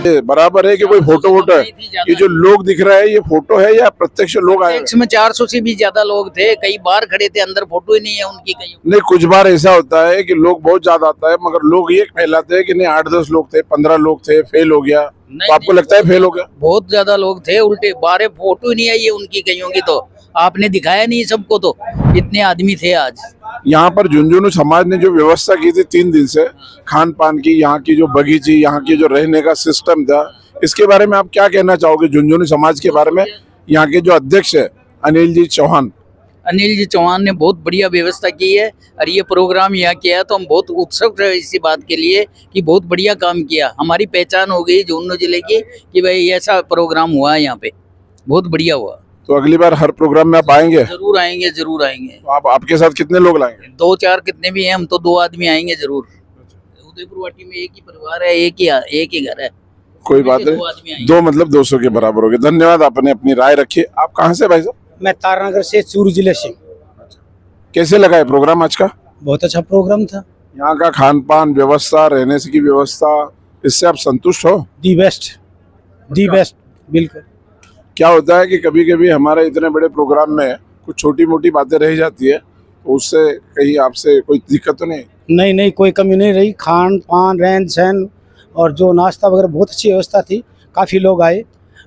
ये बराबर है कि कोई फोटो वोटो है? ये जो लोग दिख रहा है ये फोटो है या प्रत्यक्ष लोग आए? में 400 से भी ज्यादा लोग थे, कई बार खड़े थे, अंदर फोटो ही नहीं है उनकी कहीं। नहीं, कुछ बार ऐसा होता है कि लोग बहुत ज्यादा आता है मगर लोग ये फैलाते हैं कि नहीं 8-10 लोग थे, 15 लोग थे, फेल हो गया। तो आपको लगता है फेल हो गया? बहुत ज्यादा लोग थे, उल्टे बारे फोटो ही नहीं आई है उनकी कहीं की। तो आपने दिखाया नहीं सबको, तो इतने आदमी थे आज यहाँ पर झुंझुनू समाज ने जो व्यवस्था की थी 3 दिन से, खान पान की, यहाँ की जो बगीची, यहाँ की जो रहने का सिस्टम था, इसके बारे में आप क्या कहना चाहोगे झुंझुनू समाज के बारे में? यहाँ के जो अध्यक्ष है अनिल जी चौहान ने बहुत बढ़िया व्यवस्था की है और ये प्रोग्राम यहाँ किया है, तो हम बहुत उत्सुक रहे इसी बात के लिए कि बहुत बढ़िया काम किया। हमारी पहचान हो गई झुंझुनू जिले की कि भाई ऐसा प्रोग्राम हुआ है यहाँ पे, बहुत बढ़िया हुआ। तो अगली बार हर प्रोग्राम में आप आएंगे? जरूर आएंगे, जरूर आएंगे। तो आप आपके साथ कितने लोग लाएंगे? 2-4 कितने भी हैं, हम तो 2 आदमी आएंगे जरूर। उदयपुर वाटी में एक ही परिवार है, एक ही घर है। कोई बात नहीं, 2 मतलब 200 के बराबर हो गए। धन्यवाद, आपने अपनी राय रखी। आप कहाँ से भाई साहब? मैं तारानगर से, चूरू जिले से। कैसे लगा है प्रोग्राम आज का? बहुत अच्छा प्रोग्राम था। यहाँ का खान पान व्यवस्था, रहने की व्यवस्था, इससे आप संतुष्ट हो? दी बेस्ट बिल्कुल। क्या होता है कि कभी कभी हमारे इतने बड़े प्रोग्राम में कुछ छोटी मोटी बातें रह जाती है, तो उससे कहीं आपसे कोई दिक्कत तो नहीं? नहीं, कोई कमी नहीं रही। खान पान, रहन सहन और जो नाश्ता वगैरह बहुत अच्छी व्यवस्था थी। काफ़ी लोग आए।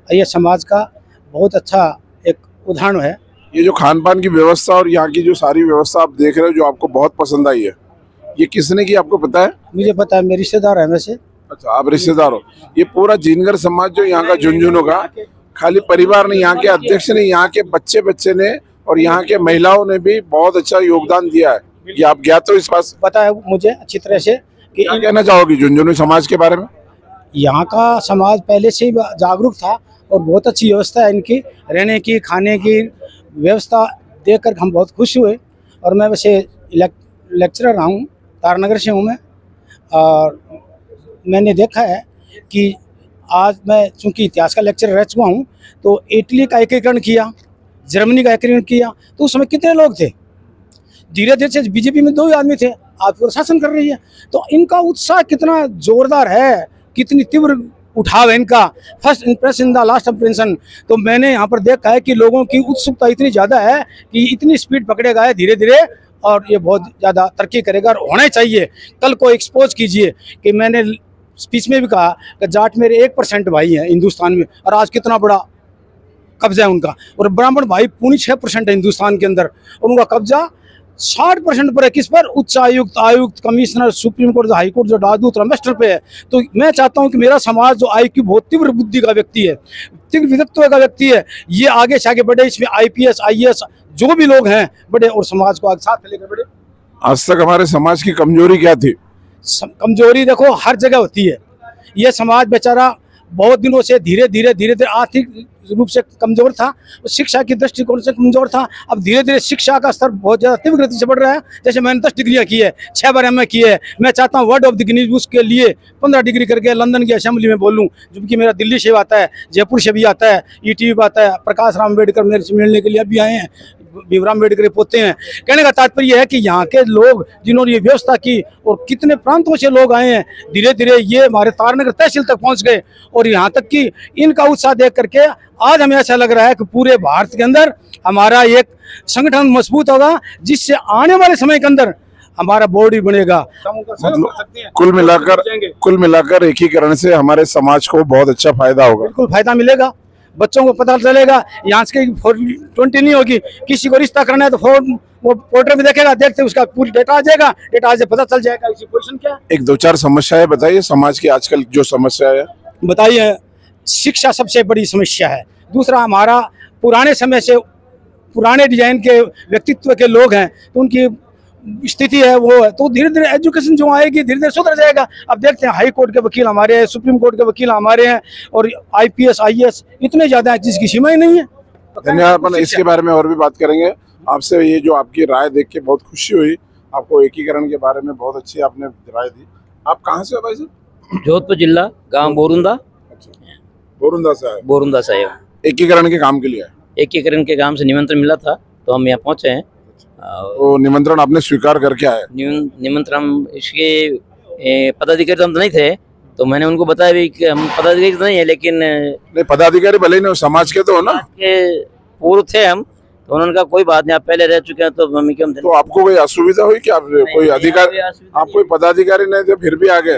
ये समाज का बहुत अच्छा एक उदाहरण है। ये जो खान पान की व्यवस्था और यहाँ की जो सारी व्यवस्था आप देख रहे हो, जो आपको बहुत पसंद आई है, ये किसने की आपको पता है? मुझे पता है, मेरे रिश्तेदार है वैसे। अच्छा, आप रिश्तेदार हो। ये पूरा जीनगर समाज जो यहाँ का झुंझुनू का, खाली परिवार ने, यहाँ के अध्यक्ष ने, यहाँ के बच्चे ने और यहाँ के महिलाओं ने भी बहुत अच्छा योगदान दिया है। ये आप ज्ञात हो इस बात? पता है मुझे अच्छी तरह से। कि क्या कहना चाहोगी झुंझुनू समाज के बारे में? यहाँ का समाज पहले से ही जागरूक था और बहुत अच्छी व्यवस्था है इनकी, रहने की, खाने की व्यवस्था देखकर हम बहुत खुश हुए। और मैं वैसे लेक्चरर रहा हूँ, तारानगर से हूँ मैं, और मैंने देखा है कि आज मैं चूंकि इतिहास का लेक्चर रह चुका हूँ, तो इटली का एकीकरण किया, जर्मनी का एकीकरण किया, तो उस समय कितने लोग थे? धीरे धीरे से बीजेपी में 2 ही आदमी थे, आप शासन कर रही है। तो इनका उत्साह कितना जोरदार है, कितनी तीव्र उठाव है इनका। First impression the last impression. तो मैंने यहाँ पर देखा है कि लोगों की उत्सुकता इतनी ज़्यादा है कि इतनी स्पीड पकड़ेगा है धीरे धीरे, और ये बहुत ज़्यादा तरक्की करेगा और होना चाहिए। कल को एक्सपोज कीजिए कि मैंने स्पीच में भी कहा कि जाट मेरे 1% भाई हैं हिंदुस्तान में, और आज कितना बड़ा कब्जा है उनका। और ब्राह्मण भाई 6% है हिंदुस्तान के अंदर, और उनका कब्जा 60% पर है। किस पर? उच्च आयुक्त, commissioner, supreme court, high court, जो राजदूत, रमेस्टर पे है। तो मैं चाहता हूं कि मेरा समाज जो IQ बहुत तीव्र बुद्धि का व्यक्ति है, तीव्र विद्वत्व का व्यक्ति है, ये आगे से आगे बढ़े। इसमें IPS, IAS जो भी लोग हैं बढ़े और समाज को आगे साथ लेकर बढ़े। आज तक हमारे समाज की कमजोरी क्या थी? कमजोरी देखो हर जगह होती है। ये समाज बेचारा बहुत दिनों से धीरे धीरे आर्थिक रूप से कमजोर था, शिक्षा की दृष्टिकोण से कमजोर था। अब धीरे धीरे शिक्षा का स्तर बहुत ज़्यादा तीव्र गति से बढ़ रहा है। जैसे मैंने 10 डिग्रियाँ की है, 6 बार MA की है। मैं चाहता हूँ word of the Guinness book के लिए 15 डिग्री करके लंदन की असेंबली में बोलूँ, जबकि मेरा दिल्ली से भी आता है, जयपुर से भी आता है, ETV भी आता है। प्रकाश राम अम्बेडकर मेरे से मिलने के लिए अभी आए हैं, भीमराव अम्बेडकर पोते हैं। कहने का तात्पर्य है कि यहाँ के लोग जिन्होंने ये व्यवस्था की, और कितने प्रांतों से लोग आए हैं, धीरे धीरे ये हमारे तारानगर तहसील तक पहुँच गए। और यहाँ तक कि इनका उत्साह देख करके आज हमें ऐसा लग रहा है कि पूरे भारत के अंदर हमारा एक संगठन मजबूत होगा, जिससे आने वाले समय के अंदर हमारा बॉडी बनेगा। मतलब कुल मिलाकर एकीकरण से हमारे समाज को बहुत अच्छा फायदा होगा। बिल्कुल फायदा मिलेगा। बच्चों को पता चलेगा यहाँ की 420 नहीं होगी, किसी को रिश्ता करना है तो वो पोर्टल में देखेगा, देखते उसका पूरी डेटा आ जाएगा, डेटा आज पता चल जाएगा इसकी पोजीशन क्या है। 1-2-4 समस्याएं बताइए समाज की आजकल जो समस्या है। बताइए। शिक्षा सबसे बड़ी समस्या है। दूसरा, हमारा पुराने समय से पुराने डिजाइन के व्यक्तित्व के लोग हैं, तो उनकी स्थिति है वो है, तो धीरे धीरे एजुकेशन जो आएगी धीरे धीरे सुधर जाएगा। अब देखते हैं हाई कोर्ट के वकील हमारे हैं, सुप्रीम कोर्ट के वकील हमारे हैं, और IPS IAS इतने ज्यादा है जिसकी सीमा ही नहीं है। धन्यवाद। इसके बारे में और भी बात करेंगे आपसे। ये जो आपकी राय देख के बहुत खुशी हुई, आपको एकीकरण के बारे में बहुत अच्छी आपने राय दी। आप कहाँ से हो भाई साहब? जोधपुर जिला, गाँव बोरुंदा। अच्छा, बोरुंदा से आए? बोरुंदा से आए। एकीकरण के काम के लिए? एकीकरण के काम से निमंत्रण मिला था, तो हम यहाँ पहुँचे हैं। वो निमंत्रण आपने स्वीकार करके आए? निमंत्रण इसके पदाधिकारी तो हम नहीं थे, तो मैंने उनको बताया भी कि हम पदाधिकारी तो नहीं है, लेकिन नहीं, पदाधिकारी भले ही नहीं हो, समाज के तो हो ना। के पूर्व थे हम, तो उन्होंने कहा कोई बात नहीं, आप पहले रह चुके हैं तो मम्मी क्यों। तो आपको कोई असुविधा हुई कि आप कोई अधिकारी, आप कोई पदाधिकारी नहीं थे फिर भी आ गए,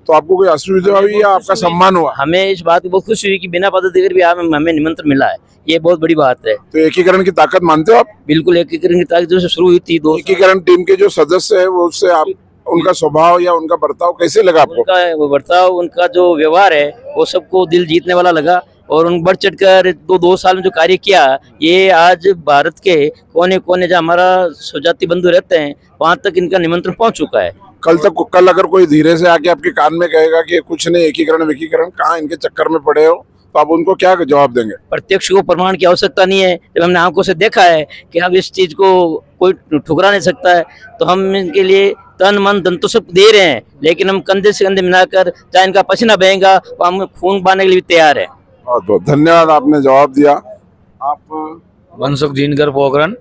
तो आपको कोई असुविधा हुई या आपका सम्मान हुआ? हमें इस बात की बहुत खुशी हुई कि बिना पदाधिकारी भी हमें निमंत्रण मिला है, ये बहुत बड़ी बात है। तो एकीकरण की ताकत मानते हो आप? बिल्कुल, एकीकरण की ताकत जो शुरू हुई थी एकीकरण टीम के जो सदस्य है वो, उससे आप उनका स्वभाव या उनका बर्ताव कैसे लगा आपको? उनका वो बर्ताव, उनका जो व्यवहार है वो सबको दिल जीतने वाला लगा, और उन बढ़ चढ़ कर 2 साल में जो कार्य किया, ये आज भारत के कोने कोने जहाँ हमारा स्वजाति बंधु रहते हैं वहां तक इनका निमंत्रण पहुंच चुका है। कल अगर कोई धीरे से आके आपके कान में कहेगा कि कुछ नहीं, एकीकरण कहाँ इनके चक्कर में पड़े हो, तो आप उनको क्या जवाब देंगे? प्रत्यक्ष को प्रमाण की आवश्यकता नहीं है, जब हमने आंखों से देखा है कि अब इस चीज को कोई ठुकरा नहीं सकता है, तो हम इनके लिए तन मन धन तो सब दे रहे हैं, लेकिन हम कंधे से कंधे मिलाकर, चाहे इनका पसीना बहेगा तो हम खून बहाने के लिए भी तैयार है। बहुत बहुत धन्यवाद, आपने जवाब दिया। आप मनसुख जीनकर पोखरण।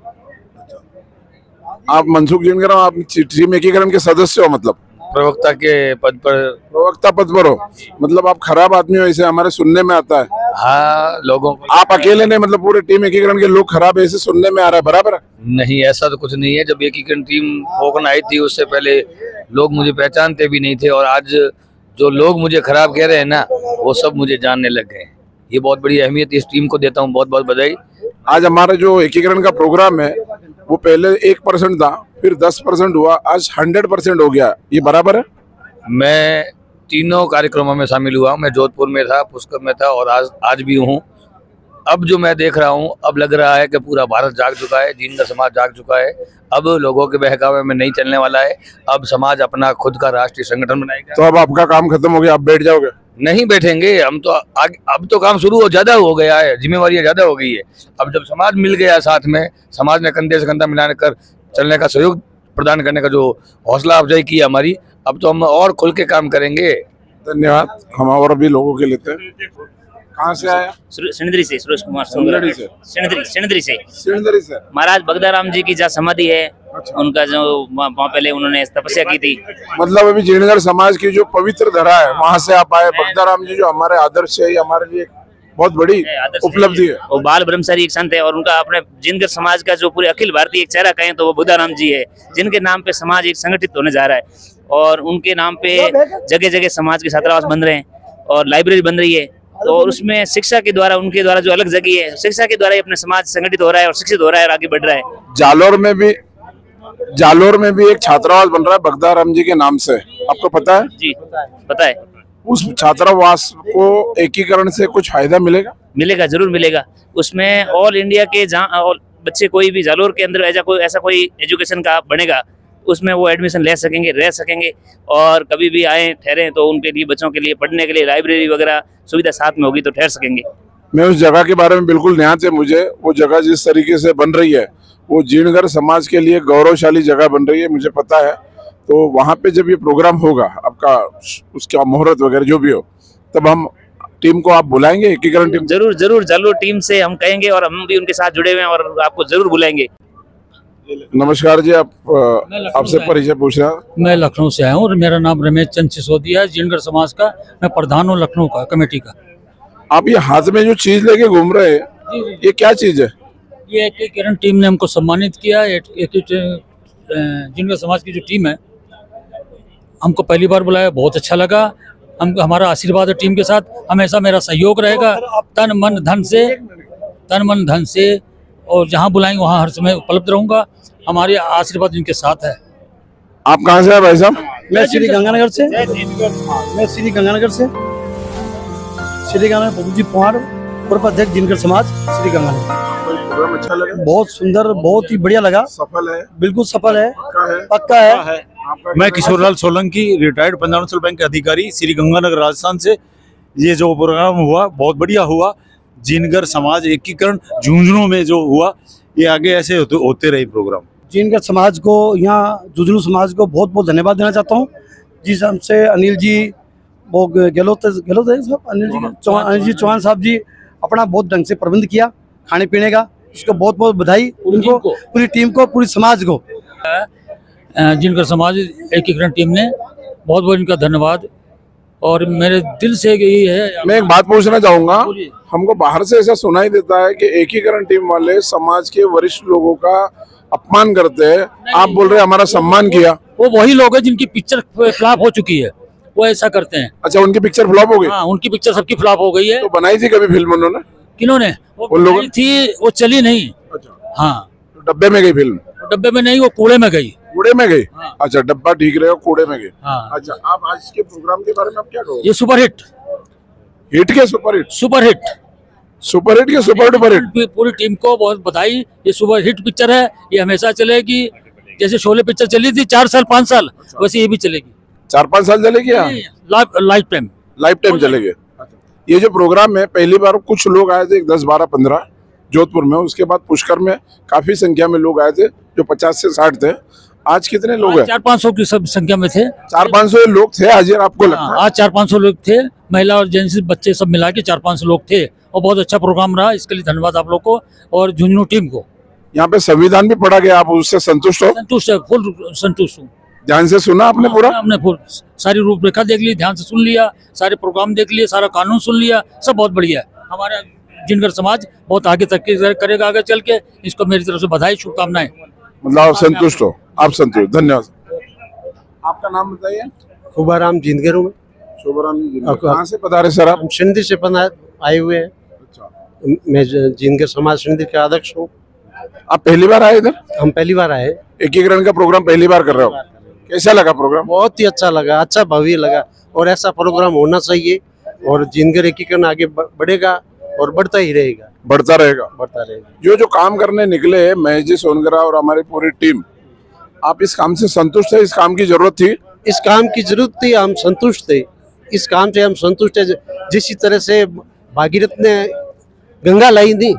आप मनसुख जीनकर, आप टीम एकीकरण के सदस्य हो, मतलब प्रवक्ता के पद पर। प्रवक्ता पद पर हो, मतलब आप खराब आदमी हो ऐसे हमारे सुनने में आता है। हाँ, लोगों को। आप अकेले नहीं, मतलब पूरे टीम एकीकरण के लोग खराब है ऐसे सुनने में आ रहा है, बराबर है? नहीं, ऐसा तो कुछ नहीं है। जब एकीकरण टीम पोखरण आई थी उससे पहले लोग मुझे पहचानते भी नहीं थे, और आज जो लोग मुझे खराब कह रहे हैं ना, वो सब मुझे जानने लग गए। ये बहुत बड़ी अहमियत इस टीम को देता हूँ, बहुत बहुत बधाई। आज हमारा जो एकीकरण का प्रोग्राम है वो पहले 1% था, फिर 10% हुआ, आज 100% हो गया, ये बराबर है? मैं तीनों कार्यक्रमों में शामिल हुआ। मैं जोधपुर में था, पुष्कर में था, और आज भी हूँ। अब जो मैं देख रहा हूँ, अब लग रहा है कि पूरा भारत जाग चुका है, जीनकर समाज जाग चुका है। अब लोगों के बहकावे में नहीं चलने वाला है, अब समाज अपना खुद का राष्ट्रीय संगठन बनाएगा। तो अब आपका काम खत्म हो गया, आप बैठ जाओगे? नहीं बैठेंगे हम तो, अब तो काम शुरू ज्यादा हो गया है, जिम्मेवारियां ज्यादा हो गई है। अब जब समाज मिल गया साथ में, समाज ने कंधे से कंधा मिलाकर चलने का सहयोग प्रदान करने का जो हौसला अफजाई की हमारी, अब तो हम और खुल के काम करेंगे। धन्यवाद। हम और भी लोगों के लेते हैं। कहाँ से आया? सिणधरी से, सुरेश कुमार सिणधरी से। सिणधरी से महाराज बगदाराम जी की जहाँ समाधि है, उनका जो वहाँ पहले उन्होंने तपस्या की थी। मतलब अभी जीनकर समाज की जो पवित्र धरा है वहाँ से आप आए। बगदाराम जी जो हमारे आदर्श है, हमारे लिए बहुत बड़ी उपलब्धि है। वो बाल ब्रह्मचारी एक संत है, और उनका अपने जीनकर समाज का जो पूरे अखिल भारतीय एक चेहरा कहें तो वो बगदाराम जी है, जिनके नाम पे समाज एक संगठित होने जा रहा है, और उनके नाम पे जगह जगह समाज के छात्रावास बन रहे हैं और लाइब्रेरी बन रही है। तो उसमें शिक्षा के द्वारा, उनके द्वारा जो अलग जगह है, शिक्षा के द्वारा ही अपने समाज संगठित हो रहा है और शिक्षित हो रहा है और आगे बढ़ रहा है। जालोर में भी एक छात्रावास बन रहा है बगदाराम जी के नाम से, आपको पता है? जी पता है। उस छात्रावास को एकीकरण से कुछ फायदा मिलेगा? मिलेगा, जरूर मिलेगा। उसमें ऑल इंडिया के जहाँ बच्चे कोई भी जालोर के अंदर ऐसा कोई एजुकेशन का बनेगा, उसमें वो एडमिशन ले सकेंगे, रह सकेंगे, और कभी भी आए ठहरे तो उनके लिए, बच्चों के लिए पढ़ने के लिए लाइब्रेरी वगैरह सुविधा साथ में होगी तो ठहर सकेंगे। मैं उस जगह के बारे में बिल्कुल ध्यान से, मुझे वो जगह जिस तरीके से बन रही है वो जीनकर समाज के लिए गौरवशाली जगह बन रही है, मुझे पता है। तो वहाँ पे जब ये प्रोग्राम होगा आपका, उसका मुहूर्त वगैरह जो भी हो, तब हम टीम को आप बुलाएंगे, एकीकरण टीम? जरूर जरूर, जालोर टीम से हम कहेंगे, और हम भी उनके साथ जुड़े हुए हैं और आपको जरूर बुलाएंगे। नमस्कार जी, आपसे परिचय पूछ रहा हूँ। मैं लखनऊ से आया हूँ और मेरा नाम रमेश चंद सिसोदिया है, जीनकर समाज का मैं प्रधान हूँ लखनऊ का कमेटी का। आप ये हाथ में जो चीज लेके घूम रहे हैं, ये क्या चीज है? ये एकीकरण टीम ने हमको सम्मानित किया। जीनकर समाज की जो टीम है, हमको पहली बार बुलाया, बहुत अच्छा लगा। हमारा आशीर्वाद है टीम के साथ, हमेशा मेरा सहयोग रहेगा तन मन धन से, और जहाँ बुलाएंगे वहाँ हर समय उपलब्ध रहूंगा। हमारे आशीर्वाद इनके साथ है। आप कहाँ से हैं भाई साहब? मैं श्री गंगानगर से, प्रभु जी पवार, पूर्व अध्यक्ष जीनकर समाज श्री गंगानगर। प्रोग्राम अच्छा लगा? बहुत सुंदर, बहुत ही बढ़िया लगा। सफल है? बिल्कुल सफल है, पक्का है। मैं Kishorelal Solanki, retired Punjab national bank के अधिकारी, श्री गंगानगर राजस्थान से। ये जो प्रोग्राम हुआ बहुत बढ़िया हुआ। जीनकर समाज एकीकरण झुंझुनू में जो हुआ, ये आगे ऐसे होते रहे प्रोग्राम। जीनकर समाज को, यहाँ झुंझुनू समाज को बहुत बहुत धन्यवाद देना चाहता हूँ। जिस हमसे अनिल जी, वो गहलोत है साहब, अनिल जी चौहान साहब जी अपना बहुत ढंग से प्रबंध किया खाने पीने का, उसको बहुत बहुत बधाई उनको, पूरी टीम को, पूरी समाज को। जीनकर समाज एकीकरण टीम ने बहुत बहुत इनका धन्यवाद। और मेरे दिल से यही है। मैं एक बात पूछना चाहूंगा, हमको बाहर से ऐसा सुनाई देता है कि एकीकरण टीम वाले समाज के वरिष्ठ लोगों का अपमान करते हैं, आप बोल रहे हैं हमारा सम्मान किया। वो वही लोग हैं जिनकी पिक्चर फ्लॉप हो चुकी है, वो ऐसा करते हैं। अच्छा, उनकी पिक्चर फ्लॉप हो गई? हाँ, उनकी पिक्चर सबकी फ्लॉप हो गई है। तो बनाई थी कभी फिल्म उन्होंने? किन्होंने? वो उन लोगों बनाई थी, वो चली नहीं। अच्छा, हाँ, तो डब्बे में गई फिल्म? डब्बे में नहीं, वो कूड़े में गई। कूड़े में गई? हाँ। अच्छा, डब्बा ठीक रहेगा, कूड़े में गई। हाँ। अच्छा, आप आज के प्रोग्राम के बारे में आप क्या कहोगे? ये सुपर हिट, हिट के super hit? Super hit, super hit के सुपर डुपर हिट? पूरी टीम को बहुत बधाई। ये सुपर हिट पिक्चर है, ये हमेशा चलेगी। जैसे शोले पिक्चर चली थी 4 साल 5 साल, वैसे ये भी चलेगी। 4-5 साल चलेगी? लाइफ टाइम, लाइफ टाइम चलेगी। ये जो प्रोग्राम है, पहली बार कुछ लोग आए थे, 10, 12, 15 जोधपुर में, उसके बाद पुष्कर में काफी संख्या में लोग आए थे जो 50 से 60 थे। आज कितने लोग हैं? 400-500 की सब संख्या में थे। 400-500 लोग थे हाजिर, आपको लगता है? आज 400-500 लोग थे, महिला और जेंट्स बच्चे सब मिला के 400-500 लोग थे, और बहुत अच्छा प्रोग्राम रहा। इसके लिए धन्यवाद आप लोग को और झुंझुनू टीम को। यहाँ पे संविधान भी पढ़ा गया, आप उससे संतुष्ट हो? संतुष्ट है, फुल संतुष्ट हूँ। ध्यान से सुना आपने पूरा? हमने फुल सारी रूपरेखा देख ली, ध्यान से सुन लिया, सारे प्रोग्राम देख लिए, सारा कानून सुन लिया, सब बहुत बढ़िया है। हमारा जिनगर समाज बहुत आगे तक करेगा, आगे चल के। इसको मेरी तरफ से बधाई, शुभकामनाएं। मतलब आप संतुष्ट हो? आप संतुष्ट, धन्यवाद। आपका नाम बताइए। खुबाराम जिंदगर में। शोभाराम जी, कहाँ से पधारे सर आप? हम सिंधी से आए हुए हैं। अच्छा, मैं जिंदगर समाज सिंधी का अध्यक्ष हूँ। आप पहली बार आए इधर? हम पहली बार आए। एकीकरण का प्रोग्राम पहली बार कर रहे हो, कैसा लगा प्रोग्राम? बहुत ही अच्छा लगा, अच्छा भव्य लगा, और ऐसा प्रोग्राम होना चाहिए। और जिंदगर एकीकरण आगे बढ़ेगा और बढ़ता ही रहेगा, बढ़ता रहेगा, बढ़ता रहेगा। जो काम करने निकले हैं महेश जी सोनगरा और हमारी पूरी टीम, आप इस काम से संतुष्ट है? इस काम की जरूरत थी? इस काम की जरूरत थी, हम संतुष्ट थे। इस काम से हम संतुष्ट है। जिस तरह से भागीरथ ने गंगा लाई थी,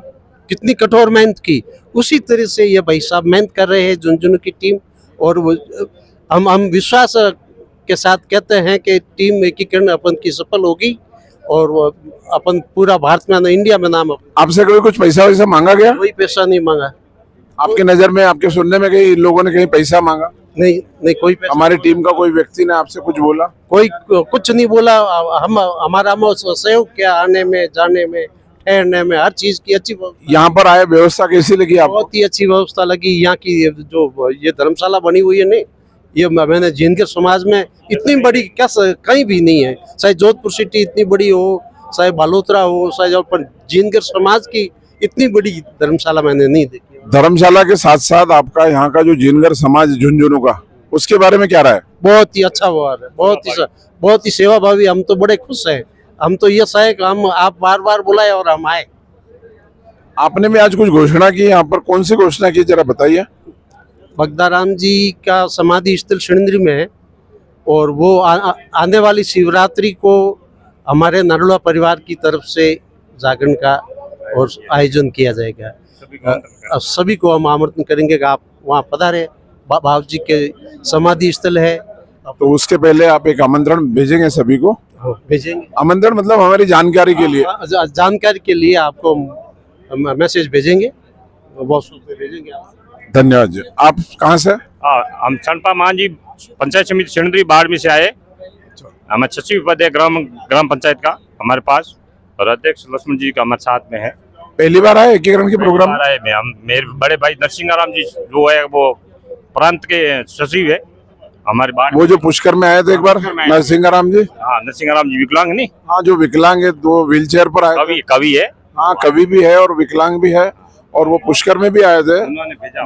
कितनी कठोर मेहनत की, उसी तरह से ये भाई साहब मेहनत कर रहे हैं, झुंझुनू की टीम। और हम विश्वास के साथ कहते हैं कि टीम एकीकरण अपन की सफल होगी, और वो अपन पूरा भारत में, इंडिया में नाम। आपसे कभी कुछ पैसा वैसा मांगा गया? कोई पैसा नहीं मांगा। आपकी नजर में, आपके सुनने में कहीं लोगों ने कहीं पैसा मांगा? नहीं, कोई पैसा। हमारी टीम का कोई व्यक्ति ने आपसे कुछ बोला? कोई कुछ नहीं बोला। हमारा सहयोग क्या, आने में, जाने में, ठहरने में, हर चीज की अच्छी। यहाँ पर आए, व्यवस्था कैसी लगी आपको? बहुत ही अच्छी व्यवस्था लगी। यहाँ की जो ये धर्मशाला बनी हुई है नहीं, ये मैंने जिनगर समाज में इतनी बड़ी क्या कहीं भी नहीं है। चाहे जोधपुर सिटी इतनी बड़ी हो, चाहे बालोतरा हो, चाहे पर जिनगर समाज की इतनी बड़ी धर्मशाला मैंने नहीं देखी। धर्मशाला के साथ साथ आपका यहाँ का जो जिनगर समाज झुंझुनू का, उसके बारे में क्या राय है? बहुत ही अच्छा व्यवहार है, बहुत ही सेवा भावी। हम तो बड़े खुश हैं। हम तो ये चाहे कि हम आप बार बार बुलाए और हम आए। आपने भी आज कुछ घोषणा की यहाँ पर, कौन सी घोषणा की, जरा बताइए। बगदाराम जी का समाधि स्थल सिणंद्री में है, और वो आने वाली शिवरात्रि को हमारे नरोला परिवार की तरफ से जागरण का और आयोजन किया जाएगा। सभी को हम आमंत्रण करेंगे कि आप वहाँ पधारें। बाबा जी के समाधि स्थल है। तो उसके पहले आप एक आमंत्रण भेजेंगे सभी को? भेजेंगे। आमंत्रण मतलब हमारी जानकारी के लिए? जानकारी के लिए आपको मैसेज भेजेंगे, व्हाट्सएप पे भेजेंगे। धन्यवाद जी। आप कहाँ से? हम चंपा मान जी, पंचायत समिति सिणंद्री बाड़मेर से आए। हमें सचिव पद है ग्राम पंचायत का हमारे पास, और अध्यक्ष लक्ष्मण जी का हमारे साथ में है। पहली बार आए एकीकरण के प्रोग्राम? हम मेरे बड़े भाई नरसिंहाराम जी जो है वो प्रांत के सचिव है हमारे बाड़। वो जो पुष्कर में आए थे एक बार, नरसिंहाराम जी? हाँ, नरसिंहाराम जी विकलांग नहीं? हाँ, जो विकलांग है, 2 व्हीलचेयर पर आए। कवि है। हाँ, कवि भी है और विकलांग भी है, और वो पुष्कर में भी आए थे।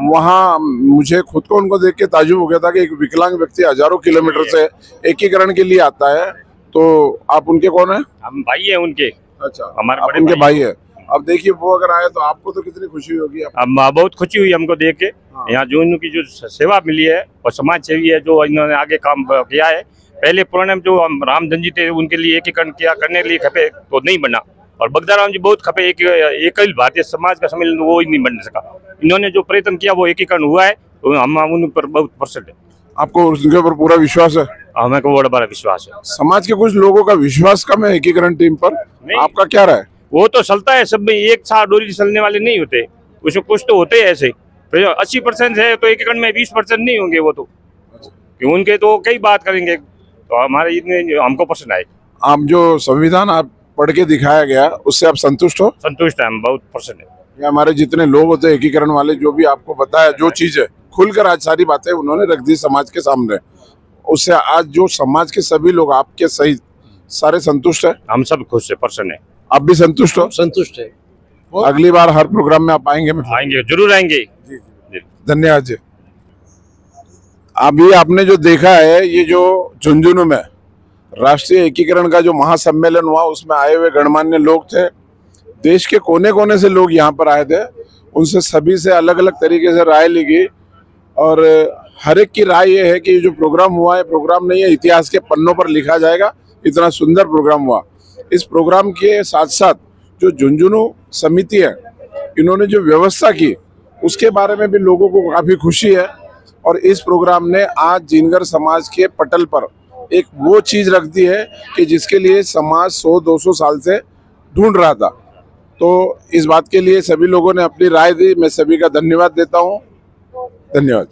वहाँ मुझे खुद को उनको देख के ताजुब हो गया था कि एक विकलांग व्यक्ति हजारों किलोमीटर से एकीकरण के लिए आता है। तो आप उनके कौन है? हम भाई है उनके। अच्छा, हमारे आप उनके भाई है। अब देखिए, वो अगर आए तो आपको तो कितनी खुशी होगी। अब बहुत खुशी हुई हमको देख के। यहाँ जो उनकी जो सेवा मिली है और समाज सेवी है, जो इन्होंने आगे काम किया है। पहले पुराने में जो रामधन जी थे, उनके लिए एकीकरण किया, करने के लिए खपे तो नहीं बना, और बगदाराम जी बहुत खपे एक भारतीय समाज का सम्मेलन, वो ही नहीं बन सका। इन्होंने जो प्रयत्न किया वो एकीकरण हुआ है, तो हम उन पर बहुत प्रसन्न है। आपको उनके ऊपर पूरा विश्वास है? हमें को बड़ा बड़ा विश्वास है। समाज के कुछ लोगों का विश्वास कम है एकीकरण टीम पर, आपका क्या राय? वो तो चलता है सब में, एक साथ डोरी चलने वाले नहीं होते, उसमें कुछ तो होते हैं ऐसे। 80% है तो एकीकरण में 20% नहीं होंगे वो तो, कि उनके तो कई बात करेंगे, तो हमारे हमको पसंद आए। आप जो संविधान आप पढ़ के दिखाया गया उससे आप संतुष्ट हो? संतुष्ट है, हम बहुत प्रसन्न है। ये हमारे जितने लोग होते हैं एकीकरण वाले, जो भी आपको बताया जो चीज है, खुलकर आज सारी बातें उन्होंने रख दी समाज के सामने, उससे आज जो समाज के सभी लोग आपके सहित सारे संतुष्ट है? हम सब खुश है, प्रसन्न है। आप भी संतुष्ट हो? संतुष्ट है। अगली बार हर प्रोग्राम में आप आएंगे? आएंगे, जरूर आएंगे। धन्यवाद जी। अभी आपने जो देखा है, ये जो झुंझुनू में राष्ट्रीय एकीकरण का जो महासम्मेलन हुआ, उसमें आए हुए गणमान्य लोग थे, देश के कोने कोने से लोग यहाँ पर आए थे। उनसे सभी से अलग अलग तरीके से राय ली गई और हर एक की राय ये है कि ये जो प्रोग्राम हुआ है, प्रोग्राम नहीं है, इतिहास के पन्नों पर लिखा जाएगा। इतना सुंदर प्रोग्राम हुआ। इस प्रोग्राम के साथ साथ जो झुंझुनू समिति है, इन्होंने जो व्यवस्था की उसके बारे में भी लोगों को काफ़ी खुशी है। और इस प्रोग्राम ने आज जिनगर समाज के पटल पर एक वो चीज़ रख दी है कि जिसके लिए समाज 100-200 साल से ढूंढ रहा था। तो इस बात के लिए सभी लोगों ने अपनी राय दी। मैं सभी का धन्यवाद देता हूँ। धन्यवाद।